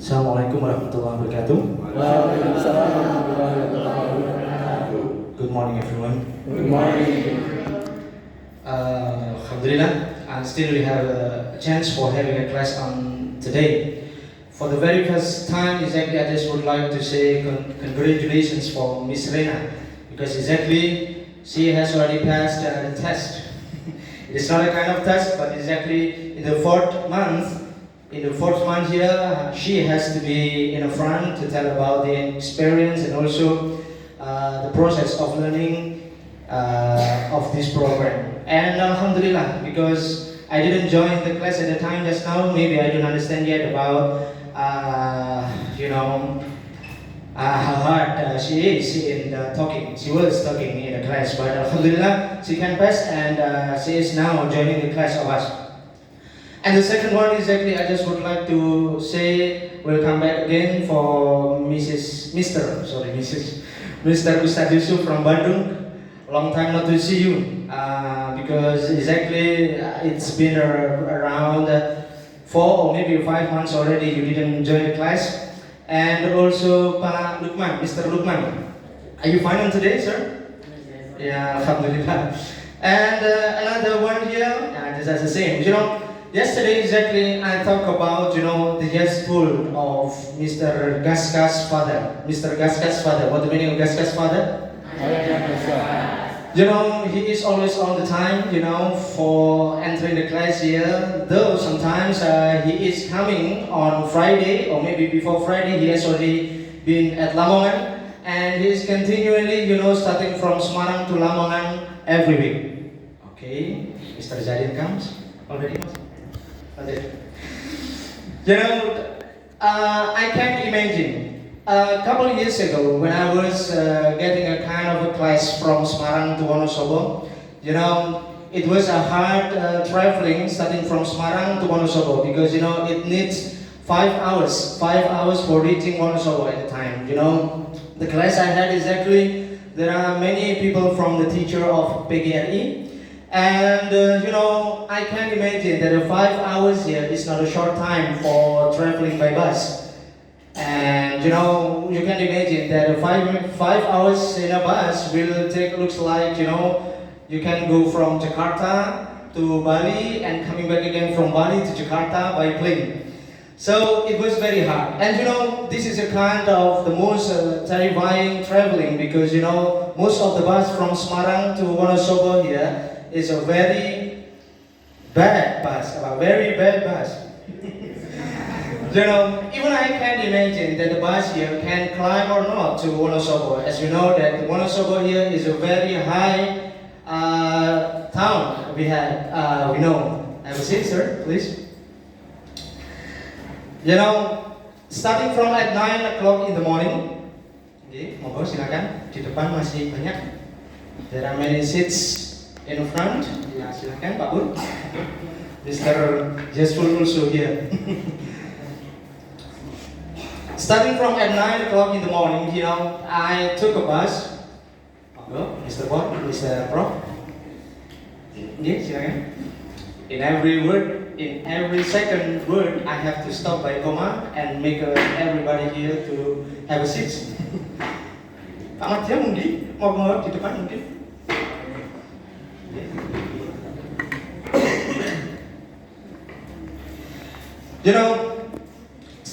Assalamualaikum warahmatullahi wabarakatuh. Waalaikumsalam warahmatullahi wabarakatuh. Good morning, everyone. Good morning. Alhamdulillah, still we have a chance for having a class on today. For the very first time, exactly, I just would like to say congratulations for Miss Rena, because exactly she has already passed the test. It is not a kind of test, but exactly in the fourth month. In the fourth month here, she has to be in the front to tell about the experience and also the process of learning of this program. And Alhamdulillah, because I didn't join the class at the time just now, maybe I don't understand yet about how hard she is in talking. She was talking in the class, but Alhamdulillah, she can pass and she is now joining the class of us. And the second one is actually I just would like to say welcome back again for Mr. Ustad Yusuf from Bandung. Long time not to see you because exactly it's been around 4 or maybe 5 months already you didn't join the class. And also Pak Lukman, Mr. Lukman, are you fine on today, sir? Yeah, Alhamdulillah. And another one here, that's the same. Yesterday exactly I talked about the yes school of Mr. Gaska's father. Mr. Gaska's father. What the meaning of Gaska's father? He is always on the time, for entering the class here. Though sometimes he is coming on Friday or maybe before Friday. He has already been at Lamongan and he is continually, starting from Semarang to Lamongan every week. Okay, Mr. Zadin comes already. I can imagine a couple of years ago when I was getting a kind of a class from Semarang to Wonosobo. It was a hard traveling starting from Semarang to Wonosobo because it needs 5 hours for reaching Wonosobo at the time. The class I had is actually there are many people from the teacher of PGRI. And I can imagine that 5 hours here is not a short time for traveling by bus. And you can imagine that 5 hours in a bus will take, looks like, you can go from Jakarta to Bali and coming back again from Bali to Jakarta by plane. So it was very hard. And this is a kind of the most terrifying traveling because most of the bus from Semarang to Wonosobo here is a very bad bus, a very bad bus. Even I can imagine that the bus here can climb or not to Wonosobo. As you know that Wonosobo here is a very high town we know. Have a seat, sir, please. Starting from at 9 o'clock in the morning. Okay, monggo silakan. Di depan masih banyak. There are many seats in front, ya silakan Pak Bun. Mr. Jesful also here. Starting from at 9 o'clock in the morning, I took a bus. Mr. Bon, Mr. Prof. Yeah, silakan. In every second word, I have to stop by comma and make everybody here to have a seat. Pak Madya mungkin mau di depan mungkin.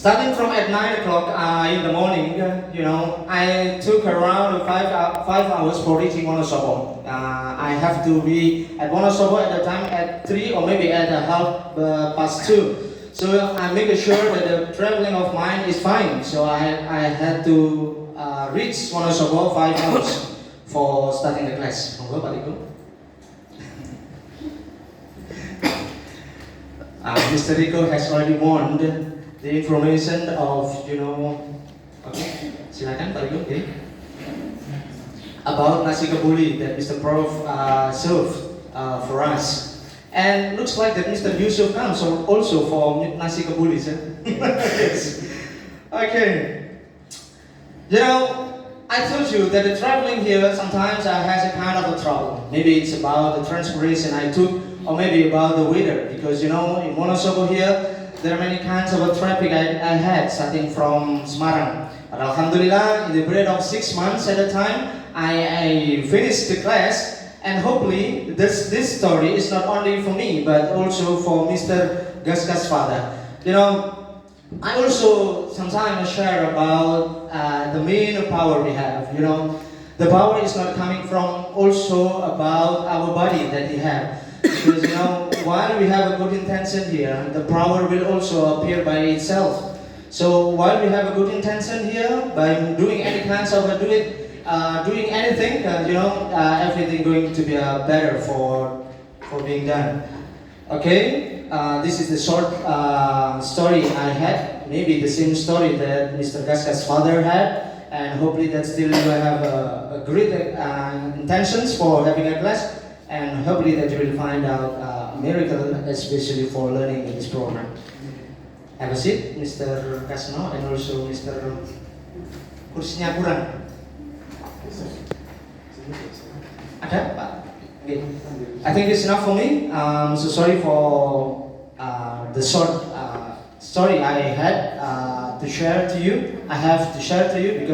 Starting from at 9 o'clock in the morning, I took around 5 hours for reaching Wonosobo. I have to be at Wonosobo at the time at 3 or maybe at 2:30. So I make sure that the traveling of mine is fine. So I had to reach Wonosobo 5 hours for starting the class. Mr. Rico has already warned the information of, okay, silakan Pak Rico, okay, about nasi kebuli that Mr. Prof served for us. And looks like that Mr. Yusuf comes also for nasi kebuli, sir. Yes. Okay. I told you that the traveling here sometimes has a kind of a trouble. Maybe it's about the transpiration I took, or maybe about the weather, because in Wonosobo here, there are many kinds of a traffic I had starting from Semarang. But Alhamdulillah, in the period of 6 months at a time, I finished the class, and hopefully this story is not only for me but also for Mr. Gaska's father. You know, I also sometimes share about the main power we have. You know, the power is not coming from also about our body that we have. Because you know, while we have a good intention here, the power will also appear by itself. So while we have a good intention here, by doing any kinds of doing anything, everything going to be better for being done. Okay, this is the short story I had. Maybe the same story that Mr. Gaska's father had, and hopefully that still you have a great intentions for having a class, and hopefully that you will find out a miracle, especially for learning in this program. Have a seat, Mr. Kasno, and also Mr. Kursinya kurang. Ada, Pak? Okay. I think it's enough for me. So sorry for the short story I had to share to you. I have to share to you because